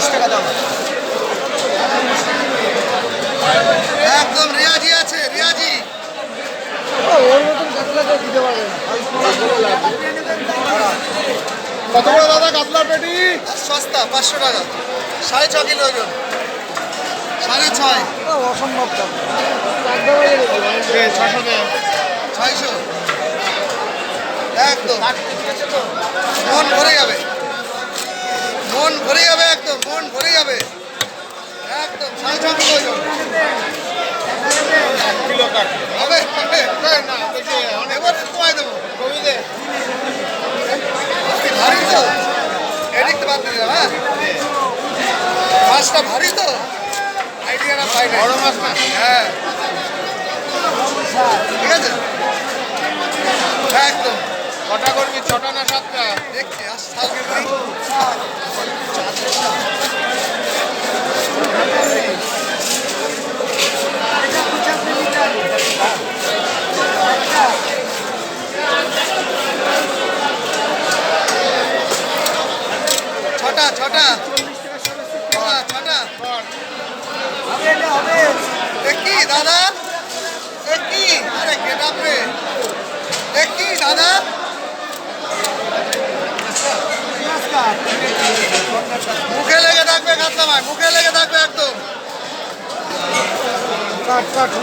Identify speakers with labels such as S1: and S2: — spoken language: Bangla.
S1: 40 টাকা দাম।
S2: একদম রিয়াজি আছে, রিয়াজি।
S1: ওর মতন কাতলা তো দিতে পারবে না।
S3: কত বড় দাদা কাতলার পেটি?
S2: সস্তা 500 টাকা, 6.5 কিলো ওজন, 6.5,
S1: অসম্ভব দাম। চাকদা বাজারে দেখি,
S3: 600 টাকা।
S2: 600 একদম। মন ভরে যাবে, মন ভরে যাবে, একদম মন ভরে যাবে, একদম 6.5 কিলো ওজন
S3: কিলো কাট
S2: হবে, হবে।
S3: না দেখি অনেক
S2: এবার কমাই দেবো,
S3: কমে দে।
S2: ভারী তো, এদিক তো বাদ দিয়ে যাবে। হ্যাঁ, মাছটা ভারী তো, আইডিয়াটা পাই না।
S3: বড় মাছ না?
S2: হ্যাঁ, ঠিক আছে, একদম।
S3: কটা করবি, 6টা না 7টা?
S2: দেখছি আজ সালকে ভাই ছটা ছটা ছটা কি দাদা, কি আরে গেট আপ রে, কি দাদা, মুখে লেগে থাকবে কাতলা মাছ, মুখে লেগে থাকবে একদম।
S1: কাট কাট